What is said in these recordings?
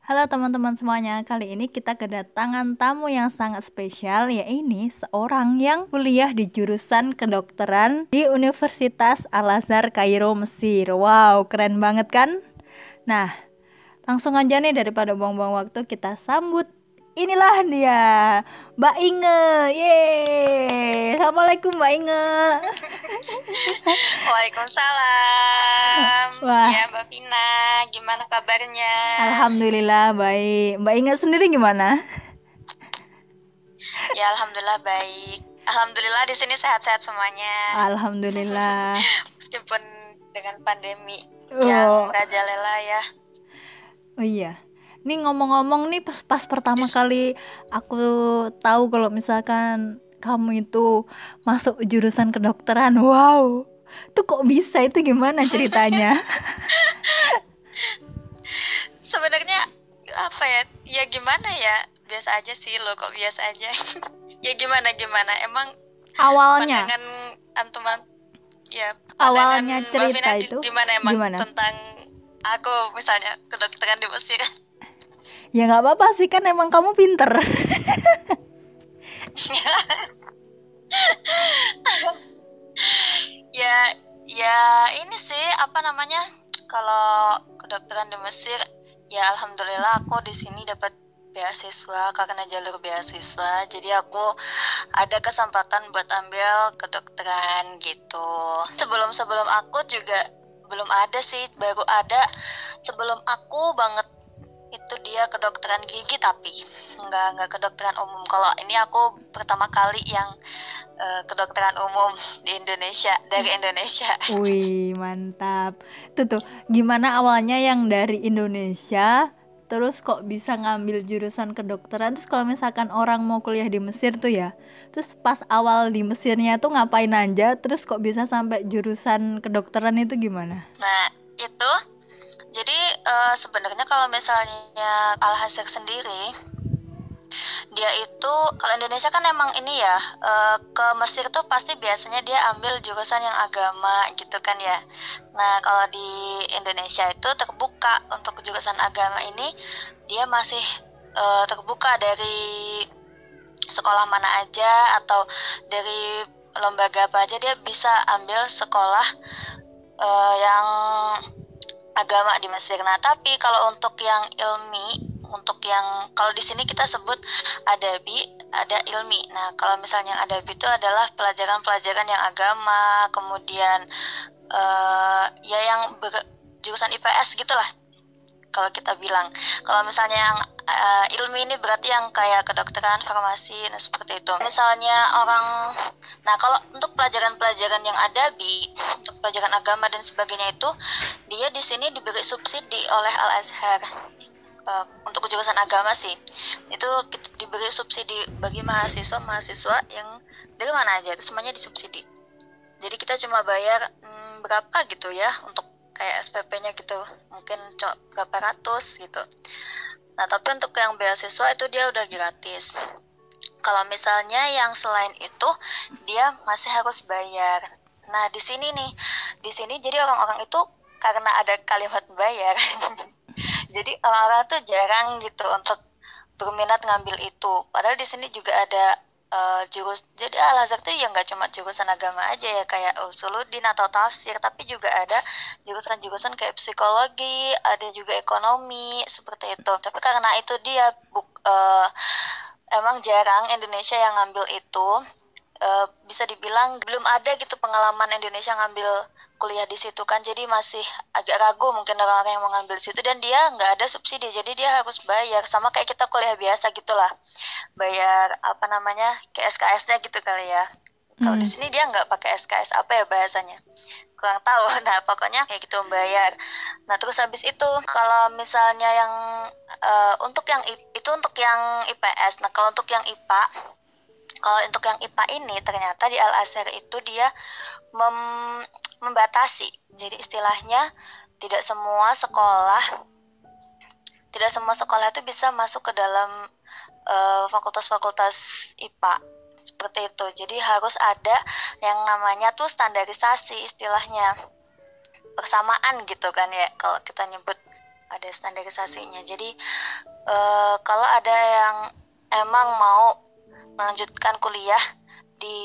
Halo teman-teman semuanya, kali ini kita kedatangan tamu yang sangat spesial, yaitu seorang yang kuliah di jurusan kedokteran di Universitas Al-Azhar Kairo, Mesir. Wow, keren banget kan? Nah, langsung aja nih daripada buang-buang waktu, kita sambut. Inilah dia, Mbak Inge. Yeay, Assalamualaikum Mbak Inge. Waalaikumsalam. Wah, Ya, Mbak Vina, gimana kabarnya? Alhamdulillah baik. Mbak Inge sendiri gimana? Ya, alhamdulillah baik. Alhamdulillah di sini sehat-sehat semuanya. Alhamdulillah. Meskipun dengan pandemi yang Oh, merajalela ya. oh iya. Ini ngomong-ngomong nih pas pertama Dis- kali aku tahu kalau misalkan kamu itu masuk jurusan kedokteran. Wow. Tuh kok bisa, itu gimana ceritanya? Sebenarnya apa ya? Ya gimana ya? Biasa aja sih lo, kok biasa aja. Ya gimana gimana? Emang Awalnya, pandangan antum ya, pandangan awalnya Mbak Vina cerita itu gimana emang gimana? tentang aku misalnya kedokteran di Mesir? Ya nggak apa-apa sih, kan emang kamu pinter. Ya, ya ini sih apa namanya? Kalau kedokteran di Mesir, ya alhamdulillah aku di sini dapat beasiswa karena jalur beasiswa. Jadi aku ada kesempatan buat ambil kedokteran gitu. Sebelum aku juga belum ada sih, baru ada sebelum aku banget itu dia kedokteran gigi, tapi nggak kedokteran umum. Kalau ini aku pertama kali yang kedokteran umum di Indonesia, dari Indonesia. Wih, mantap. Tuh, gimana awalnya yang dari Indonesia, terus kok bisa ngambil jurusan kedokteran? Terus kalau misalkan orang mau kuliah di Mesir tuh ya, terus pas awal di Mesirnya tuh ngapain aja, terus kok bisa sampai jurusan kedokteran itu gimana? Nah, itu jadi sebenarnya kalau misalnya Al-Azhar sendiri, dia itu kalau Indonesia kan emang ini ya, ke Mesir tuh pasti biasanya dia ambil jurusan yang agama gitu kan ya. Nah, kalau di Indonesia itu terbuka untuk jurusan agama ini, dia masih terbuka dari sekolah mana aja atau dari lembaga apa aja dia bisa ambil sekolah yang agama di Mesir. Nah, tapi kalau untuk yang ilmi, untuk yang kalau di sini kita sebut adabi, ada ilmi. Nah, kalau misalnya yang adabi itu adalah pelajaran-pelajaran yang agama, kemudian ya yang jurusan IPS gitulah kalau kita bilang. Kalau misalnya yang ilmi ini berarti yang kayak kedokteran, farmasi, nah seperti itu. Misalnya orang, nah kalau untuk pelajaran-pelajaran yang adabi, untuk pelajaran agama dan sebagainya itu, dia di sini diberi subsidi oleh Al Azhar. Untuk jurusan agama sih, itu diberi subsidi bagi mahasiswa yang dari mana aja, itu semuanya disubsidi. Jadi kita cuma bayar berapa gitu ya untuk kayak SPP-nya gitu, mungkin berapa ratus gitu. Nah, tapi untuk yang beasiswa itu dia udah gratis. Kalau misalnya yang selain itu dia masih harus bayar. Nah, di sini jadi orang-orang itu karena ada kalimat bayar, jadi orang-orang tuh jarang gitu untuk berminat ngambil itu. Padahal di sini juga ada jadi Al Azhar tuh ya nggak cuma jurusan agama aja ya kayak usuluddin atau tafsir, tapi juga ada jurusan-jurusan kayak psikologi, ada juga ekonomi seperti itu. Tapi karena itu dia emang jarang Indonesia yang ngambil itu, bisa dibilang belum ada gitu pengalaman Indonesia ngambil kuliah di situ kan, jadi masih agak ragu mungkin orang-orang yang mau ngambil di situ, dan dia nggak ada subsidi, jadi dia harus bayar sama kayak kita kuliah biasa gitulah, bayar apa namanya kayak SKS-nya gitu kali ya. Kalau di Hmm. sini dia nggak pakai SKS, apa ya bahasanya, kurang tahu. Nah, pokoknya kayak gitu bayar. Nah, terus habis itu kalau misalnya yang itu untuk yang IPS. Nah, kalau untuk yang IPA, kalau untuk yang IPA ini ternyata di Al Azhar itu dia membatasi. Jadi istilahnya tidak semua sekolah tidak semua sekolah itu bisa masuk ke dalam fakultas-fakultas IPA seperti itu. Jadi harus ada yang namanya tuh standarisasi, istilahnya persamaan gitu kan ya kalau kita nyebut, ada standarisasinya. Jadi kalau ada yang emang mau melanjutkan kuliah di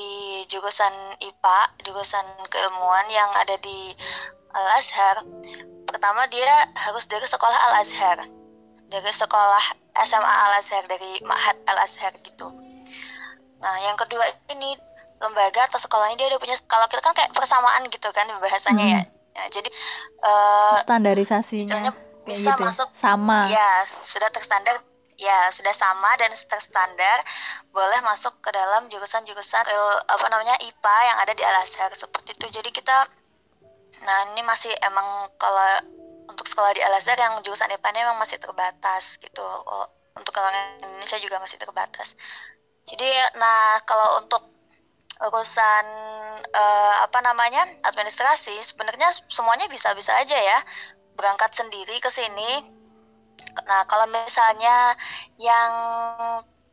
jurusan IPA, jurusan keilmuan yang ada di Al-Azhar, pertama dia harus dari sekolah Al-Azhar, dari sekolah SMA Al-Azhar, dari Ma'had Al-Azhar gitu. Nah, yang kedua ini lembaga atau sekolahnya dia udah punya, kalau kita kan kayak persamaan gitu kan bahasanya ya. Ya, jadi Standarisasinya istilahnya kayak bisa gitu ya? masuk, Sama. ya sudah terstandar, ya sudah sama dan terstandar, boleh masuk ke dalam jurusan-jurusan IPA yang ada di Al-Azhar seperti itu. Jadi kita, nah ini masih emang kalau untuk sekolah di Al-Azhar yang jurusan IPA ini memang masih terbatas gitu. Untuk orang Indonesia juga masih terbatas. Jadi nah kalau untuk urusan administrasi sebenarnya semuanya bisa-bisa aja ya, berangkat sendiri ke sini. Nah kalau misalnya yang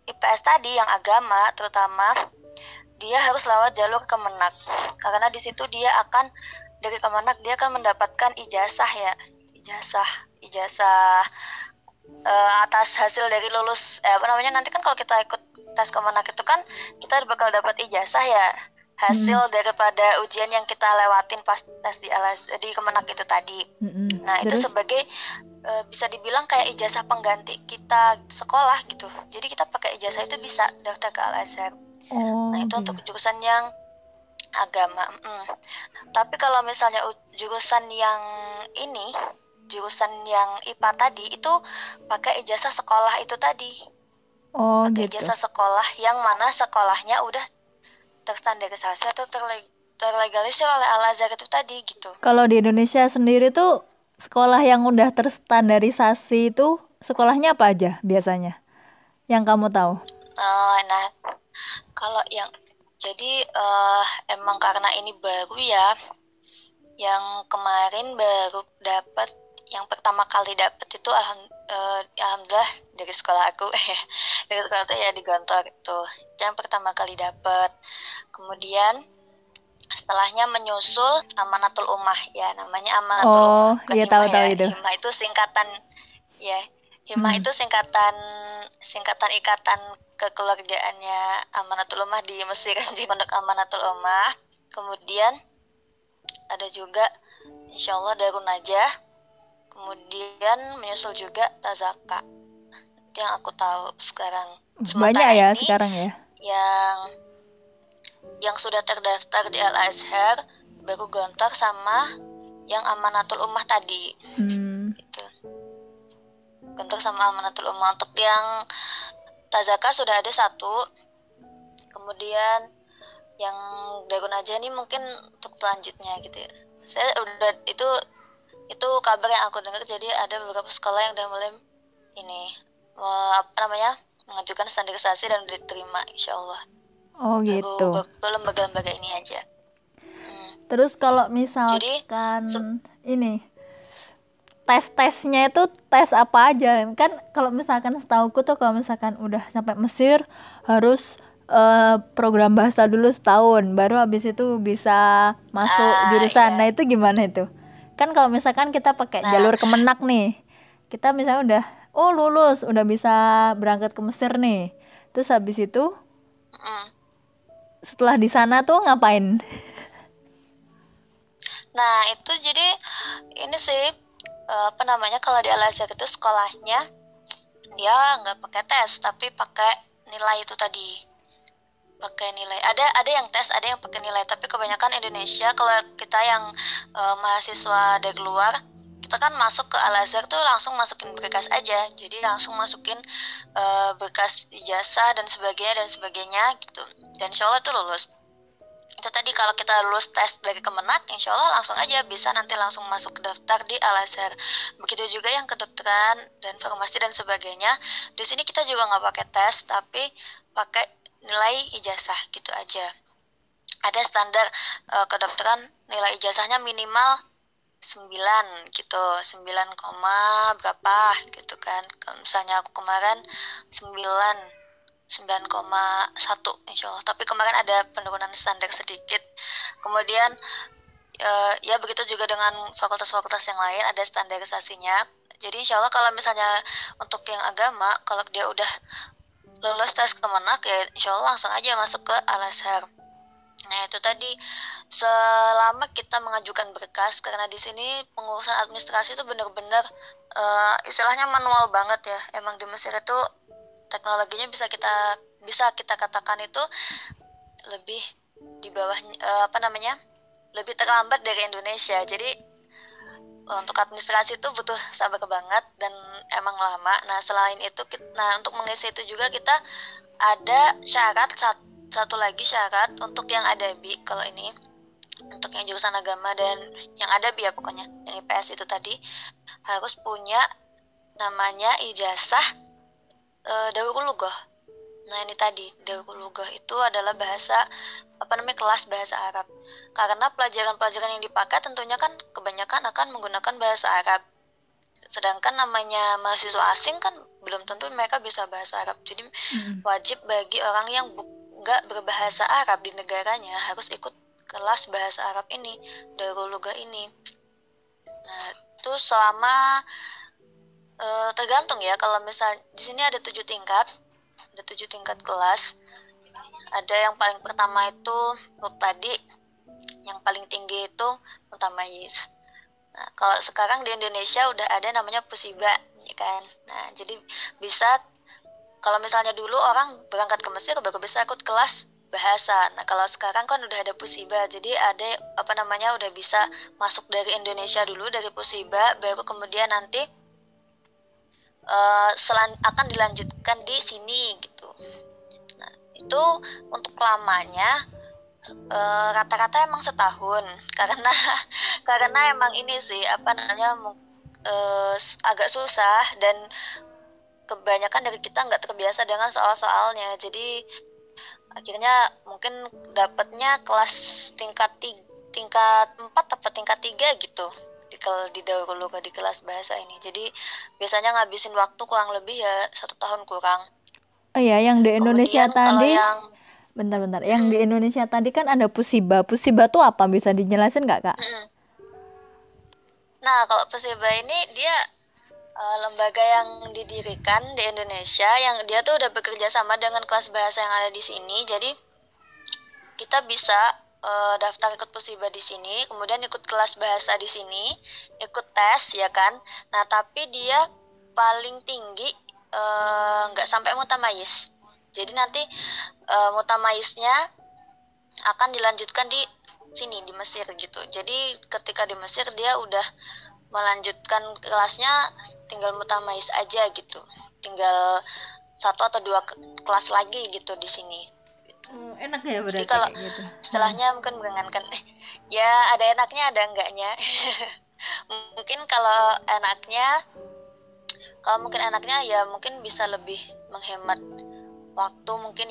IPS tadi, yang agama terutama, dia harus lewat jalur Kemenak, karena di situ dia akan, dari Kemenak dia akan mendapatkan ijazah ya, ijazah atas hasil dari lulus nanti kan kalau kita ikut tes Kemenak itu kan kita bakal dapat ijazah ya, hasil daripada ujian yang kita lewatin pas tes di Kemenak itu tadi. Nah itu sebagai bisa dibilang kayak ijazah pengganti kita sekolah gitu. Jadi kita pakai ijazah itu bisa daftar ke Al-Azhar. Nah itu gitu. untuk jurusan yang agama. Tapi kalau misalnya jurusan yang ini, jurusan yang IPA tadi itu pakai ijazah sekolah itu tadi. Pakai Gitu. ijazah sekolah yang mana sekolahnya udah terstandarisasi atau terlegalisir oleh Al-Azhar itu tadi gitu. Kalau di Indonesia sendiri tuh sekolah yang udah terstandarisasi itu sekolahnya apa aja biasanya? Yang kamu tahu? Nah, kalau yang jadi emang karena ini baru ya, yang kemarin baru dapat, yang pertama kali dapat itu alhamdulillah dari sekolah aku dari sekolah itu ya di Gontor itu yang pertama kali dapat. Kemudian setelahnya menyusul Amanatul Ummah ya, namanya Amanatul Ummah, bukan iya, Himah tahu ya. itu. Himah itu singkatan ya, Himah itu singkatan ikatan kekeluargaannya Amanatul Ummah di Mesir, di Pondok Amanatul Ummah. Kemudian ada juga insyaallah Darun Najah, kemudian menyusul juga Tazaka. Itu yang aku tahu sekarang. Banyak ya sekarang ya. Yang sudah terdaftar di Al-Azhar baru Gontor sama yang Amanatul Ummah tadi. Gitu. Gontor sama Amanatul Ummah. Untuk yang Tazaka sudah ada satu. Kemudian yang Darun Najah ini mungkin untuk selanjutnya gitu ya. Saya udah itu kabar yang aku dengar, jadi ada beberapa sekolah yang udah mulai ini mengajukan standarisasi dan diterima insyaallah. Gitu. Baru lembaga-lembaga ini aja. Terus kalau misalkan ini tes-tesnya itu tes apa aja? Kan kalau misalkan setauku tuh kalau misalkan udah sampai Mesir harus program bahasa dulu setahun, baru habis itu bisa masuk jurusan. Nah itu gimana itu? Kan kalau misalkan kita pakai jalur Kemenak nih, kita misalnya udah lulus, udah bisa berangkat ke Mesir nih, terus habis itu setelah di sana tuh ngapain? Nah itu jadi ini sih kalau di Al-Azhar itu sekolahnya dia nggak pakai tes tapi pakai nilai itu tadi. Pakai nilai, ada yang tes, ada yang pakai nilai, tapi kebanyakan Indonesia kalau kita yang mahasiswa dari luar, kita kan masuk ke Al-Azhar tuh langsung masukin berkas aja, jadi langsung masukin berkas ijazah dan sebagainya gitu, dan insyaallah tuh lulus. Itu tadi kalau kita lulus tes dari Kemenak, insyaallah langsung aja bisa nanti langsung masuk daftar di Al-Azhar. Begitu juga yang kedokteran dan farmasi dan sebagainya, di sini kita juga nggak pakai tes tapi pakai nilai ijazah gitu aja. Ada standar kedokteran nilai ijazahnya minimal 9 gitu, 9, berapa gitu kan. Kalau misalnya aku kemarin 9,1 insyaallah, tapi kemarin ada penurunan standar sedikit. Kemudian ya begitu juga dengan fakultas-fakultas yang lain ada standarisasinya. Jadi insya Allah kalau misalnya untuk yang agama, kalau dia udah lulus tes Kemenak ya insya Allah langsung aja masuk ke Al-Azhar. Nah itu tadi, selama kita mengajukan berkas, karena di sini pengurusan administrasi itu benar-benar istilahnya manual banget ya. Emang di Mesir itu teknologinya bisa kita katakan itu lebih di bawah lebih terlambat dari Indonesia. Jadi untuk administrasi itu butuh sabar banget dan emang lama. Nah selain itu untuk mengisi itu juga kita ada syarat, satu lagi syarat untuk yang adabi. Kalau ini untuk yang jurusan agama dan yang adabi ya, pokoknya yang IPS itu tadi harus punya namanya ijazah Darul Lughah. Nah ini tadi, Darul Lughah itu adalah kelas bahasa Arab. Karena pelajaran-pelajaran yang dipakai tentunya kan kebanyakan akan menggunakan bahasa Arab. Sedangkan namanya mahasiswa asing kan belum tentu mereka bisa bahasa Arab. Jadi wajib bagi orang yang nggak berbahasa Arab di negaranya harus ikut kelas bahasa Arab ini, Darul Lughah ini. Nah itu selama tergantung ya, kalau misal di sini ada 7 tingkat. Ada 7 tingkat kelas. Ada yang paling pertama itu mubtadi, yang paling tinggi itu mutamayyiz. Nah, kalau sekarang di Indonesia udah ada namanya pusiba, ya kan. Nah, jadi bisa kalau misalnya dulu orang berangkat ke Mesir baru bisa ikut kelas bahasa. Nah, kalau sekarang kan udah ada pusiba. Jadi ada udah bisa masuk dari Indonesia dulu, dari pusiba, baru kemudian nanti akan dilanjutkan di sini gitu. Nah, itu untuk lamanya rata-rata emang setahun karena emang ini sih agak susah dan kebanyakan dari kita nggak terbiasa dengan soal-soalnya. Jadi akhirnya mungkin dapatnya kelas tingkat 4 atau tingkat 3 gitu di Darul Lughah di kelas bahasa ini. Jadi biasanya ngabisin waktu kurang lebih ya 1 tahun kurang. Oh ya, yang di Indonesia Kemudian kalau tadi, yang bentar-bentar, yang di Indonesia tadi kan ada pusiba. Pusiba tuh apa? Bisa dijelasin nggak, Kak? Nah, kalau pusiba ini dia lembaga yang didirikan di Indonesia, yang dia tuh udah bekerja sama dengan kelas bahasa yang ada di sini. Jadi kita bisa daftar ikut pusiba di sini, kemudian ikut kelas bahasa di sini, ikut tes ya kan. Nah tapi dia paling tinggi nggak sampai mutamayyiz. Jadi nanti mutamayiznya akan dilanjutkan di sini di Mesir gitu. Jadi ketika di Mesir dia udah melanjutkan kelasnya, tinggal mutamayyiz aja gitu. Tinggal 1 atau 2 kelas lagi gitu di sini. Enak ya berarti. Jadi kalau gitu. Istilahnya mungkin meringankan. Ya ada enaknya ada enggaknya. Mungkin kalau enaknya ya mungkin bisa lebih menghemat waktu, mungkin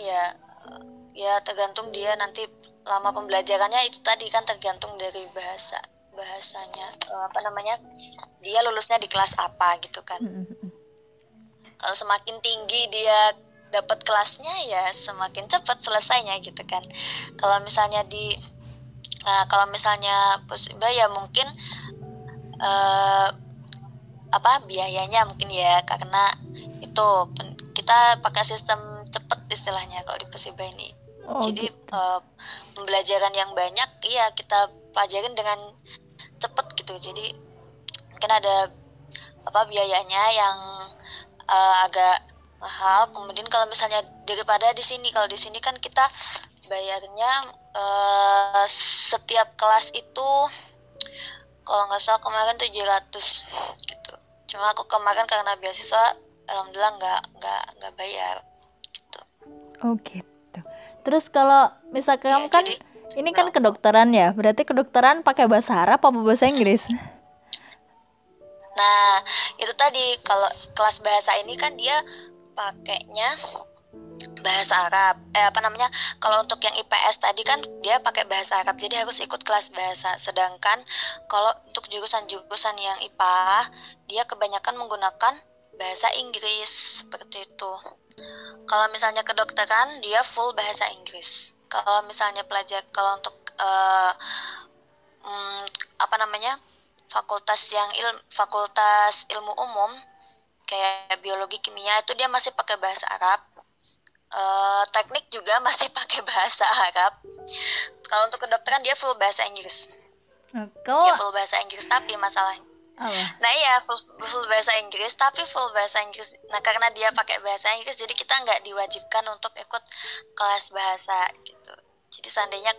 ya tergantung dia nanti lama pembelajarannya. Itu tadi kan tergantung dari bahasanya dia lulusnya di kelas apa gitu kan. Kalau semakin tinggi dia dapat kelasnya ya semakin cepat selesainya gitu kan. Kalau misalnya pusiba ya mungkin biayanya mungkin ya, karena itu kita pakai sistem cepat istilahnya kalau di pusiba ini. Jadi gitu. Pembelajaran yang banyak kita pelajarin dengan cepat gitu. Jadi mungkin ada biayanya yang agak mahal. Kemudian kalau misalnya daripada di sini, kalau di sini kan kita bayarnya setiap kelas itu kalau nggak salah kemarin 700 gitu. Cuma aku kemarin karena beasiswa alhamdulillah nggak bayar gitu. Oh gitu. Terus kalau misalkan kan ini kan kedokteran ya, berarti kedokteran pakai bahasa Arab apa bahasa Inggris? Nah itu tadi, kalau kelas bahasa ini kan dia pakainya bahasa Arab. Kalau untuk yang IPS tadi kan dia pakai bahasa Arab, jadi harus ikut kelas bahasa. Sedangkan kalau untuk jurusan yang IPA, dia kebanyakan menggunakan bahasa Inggris seperti itu. Kalau misalnya kedokteran dia full bahasa Inggris. Kalau misalnya kalau untuk fakultas ilmu umum kayak biologi, kimia itu dia masih pakai bahasa Arab. Teknik juga masih pakai bahasa Arab. Kalau untuk kedokteran dia full bahasa Inggris. Dia full bahasa Inggris, tapi masalahnya nah iya full bahasa Inggris, tapi full bahasa Inggris. Nah karena dia pakai bahasa Inggris, jadi kita nggak diwajibkan untuk ikut kelas bahasa gitu. Jadi seandainya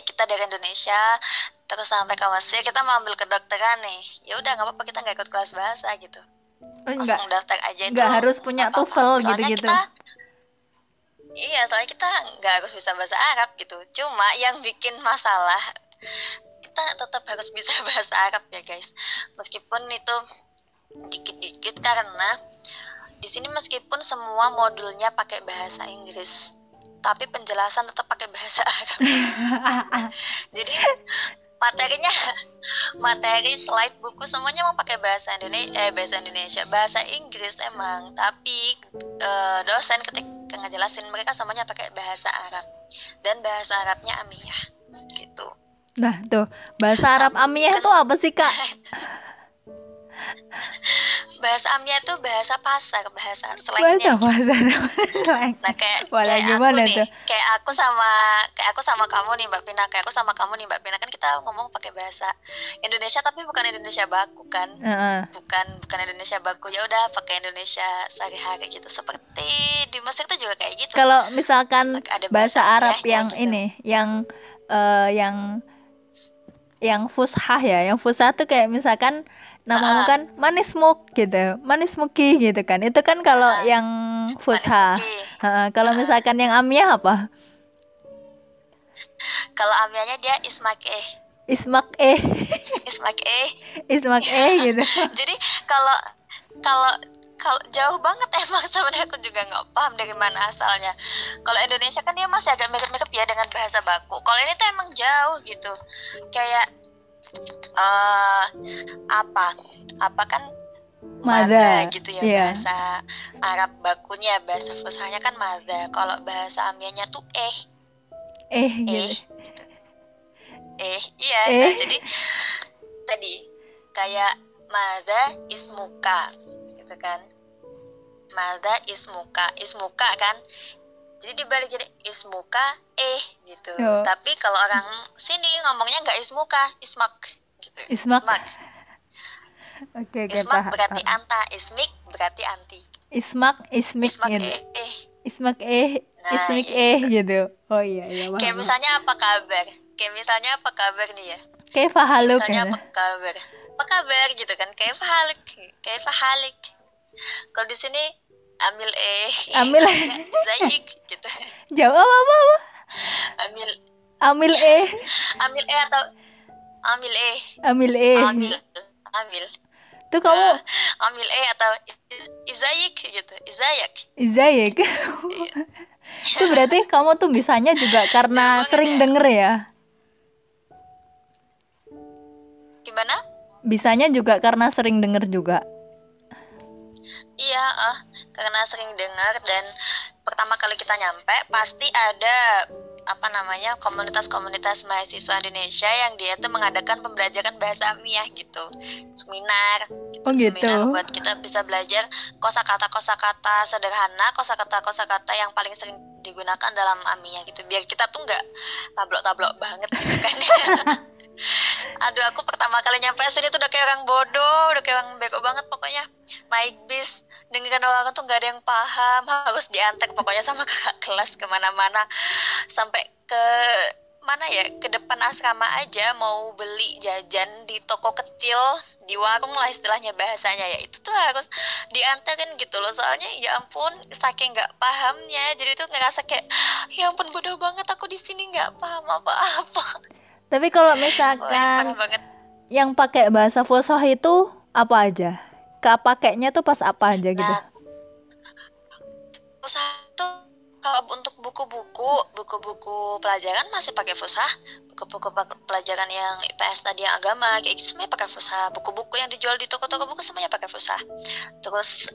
kita dari Indonesia terus sampai ke Mesir, kita mau ambil kedokteran nih, ya udah nggak apa-apa, kita nggak ikut kelas bahasa gitu. Langsung daftar aja. Nggak harus punya TOEFL gitu-gitu. Iya, soalnya kita nggak harus bisa bahasa Arab gitu. Cuma yang bikin masalah, kita tetap harus bisa bahasa Arab ya guys. Meskipun itu dikit-dikit, karena di sini meskipun semua modulnya pakai bahasa Inggris, tapi penjelasan tetap pakai bahasa Arab. Jadi materi slide buku semuanya mau pakai bahasa Indonesia, bahasa Inggris emang, tapi dosen ketika ngejelasin mereka semuanya pakai bahasa Arab, dan bahasa Arabnya Amiyah gitu. Nah tuh, bahasa Arab Amiyah itu apa sih Kak? Bahasa Amiyah itu bahasa pasar, bahasa slangnya. Bahasa pasar. Nah kayak gimana aku nih, tuh? kayak aku sama kamu nih Mbak Pina, kan kita ngomong pakai bahasa Indonesia tapi bukan Indonesia baku kan? Bukan Indonesia baku, ya udah pakai Indonesia sehari-hari gitu. Seperti di Mesir tuh juga kayak gitu. Kalau misalkan bahasa Arab yang gitu. ini, yang fushah ya, yang fushah tuh kayak misalkan namamu kan Manismuk gitu, Manismuki gitu kan. Itu kan kalau yang fushah. Kalau misalkan yang Amiyah apa? Kalau Amiyahnya dia Ismak gitu. Jadi kalau jauh banget emang sebenarnya, aku juga nggak paham dari mana asalnya. Kalau Indonesia kan dia masih agak mirip-mirip ya dengan bahasa baku. Kalau ini tuh emang jauh gitu. Kayak apa kan Maza gitu ya, bahasa Arab bakunya, bahasa fushahnya kan maza. Kalau bahasa Amiyahnya tuh gitu. Iya. Nah, jadi tadi kayak maza ismuka gitu kan, maza ismuka kan, jadi dibalik jadi ismuka gitu. Tapi kalau orang sini ngomongnya nggak ismuka, ismak gitu. Ismak. Oke, ismak berarti anta, ismik berarti anti. Ismak gitu. Ismak gitu. Oh iya. Kayak misalnya apa kabar nih ya. Kaifa haluk. Misalnya apa kabar gitu kan. Kaifa halik. Kalau di sini ambil Zayik gitu. Jawab apa? Amil atau amil. Tuh kamu amil atau izayik gitu. Izayik. Itu berarti kamu tuh bisanya juga karena sering denger ya? Gimana? Bisanya juga karena sering denger juga. Iya, karena sering dengar, dan pertama kali kita nyampe pasti ada komunitas mahasiswa Indonesia yang dia tuh mengadakan pembelajaran bahasa Amiyah gitu, seminar buat kita bisa belajar kosakata sederhana, kosakata yang paling sering digunakan dalam Amiyah gitu, biar kita tuh nggak tablok banget gitu kan. Aduh, aku pertama kali nyampe sini tuh udah kayak orang bodoh, udah kayak orang bego banget pokoknya. Naik bis, dengerin orang tuh nggak ada yang paham, harus diantar pokoknya sama kakak kelas kemana-mana, sampai ke mana ya, ke depan asrama aja mau beli jajan di toko kecil, di warung lah istilahnya bahasanya ya, itu tuh harus diantarin gitu loh. Soalnya ya ampun, saking nggak pahamnya, jadi tuh ngerasa kayak ya ampun bodoh banget aku di sini nggak paham apa-apa. Tapi kalau misalkan yang pakai bahasa fushah itu apa aja? Pakainya tuh pas apa aja gitu? Fushah tuh kalau untuk buku-buku pelajaran masih pakai fushah. Buku-buku pelajaran yang IPS tadi, yang agama kayak gitu semuanya pakai fushah. Buku-buku yang dijual di toko-toko buku semuanya pakai fushah. Terus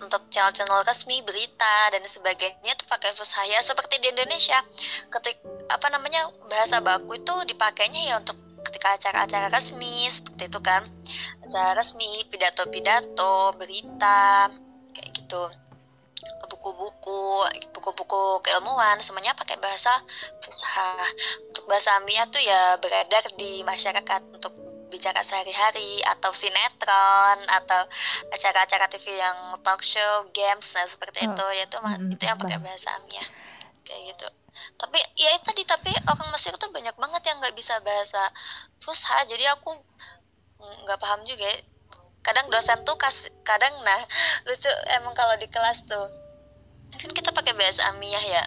untuk channel-channel resmi, berita dan sebagainya tuh pakai fushah ya, seperti di Indonesia. Bahasa baku itu dipakainya ya untuk ketika acara-acara resmi seperti itu kan, acara resmi, pidato-pidato, berita kayak gitu, buku-buku keilmuan semuanya pakai bahasa Fusha. Untuk bahasa Amia tuh ya beredar di masyarakat untuk bicara sehari-hari, atau sinetron, atau acara-acara TV yang talk show, games, nah seperti itu, yaitu itu yang pakai bahasa Amia kayak gitu. Tapi ya itu tadi, tapi orang Mesir tuh banyak banget yang nggak bisa bahasa Fusha, jadi aku nggak paham juga ya. Kadang dosen tuh kadang nah lucu emang kalau di kelas tuh kan kita pakai bahasa Amiyah ya.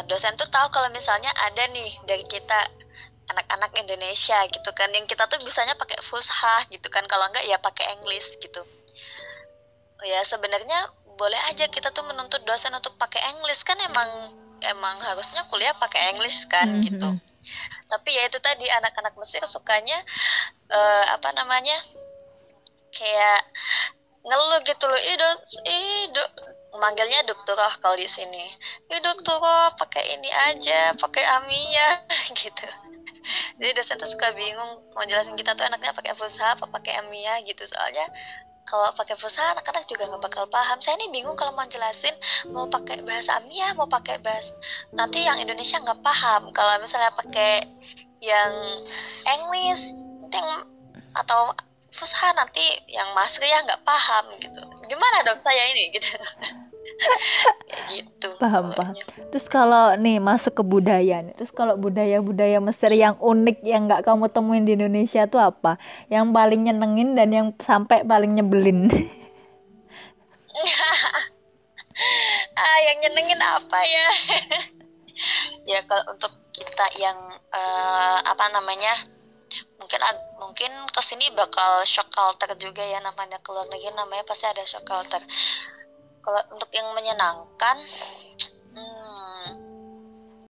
Dosen tuh tahu kalau misalnya ada nih dari kita anak-anak Indonesia gitu kan, yang kita tuh bisanya pakai Fusha gitu kan, kalau enggak ya pakai English gitu. Ya sebenarnya boleh aja kita tuh menuntut dosen untuk pakai English kan, emang harusnya kuliah pakai English kan gitu. Tapi ya itu tadi, anak-anak Mesir sukanya apa namanya, kayak ngeluh gitu loh, manggilnya doktorah kalau di sini. Doktorah pakai ini aja, pakai Amiyah gitu. Jadi dosen tuh suka bingung mau jelasin kita tuh anaknya pakai Fusha apa pakai Amiyah gitu. Soalnya kalau pakai Fusha anak-anak juga nggak bakal paham. Saya nih bingung kalau mau jelasin mau pakai bahasa Amiyah, mau pakai bahasa nanti yang Indonesia nggak paham. Kalau misalnya pakai yang English atau Fusha nanti yang Masri ya nggak paham gitu. Gimana dong saya ini gitu. Kayak gitu. Paham. Terus kalau nih masuk ke budaya nih. Terus kalau budaya Mesir yang unik yang nggak kamu temuin di Indonesia tuh apa? Yang paling nyenengin dan yang sampai paling nyebelin? Yang nyenengin apa ya? Ya kalau untuk kita yang apa namanya, mungkin kesini bakal shock culture juga ya, namanya keluar negeri namanya pasti ada shock culture. Kalau untuk yang menyenangkan,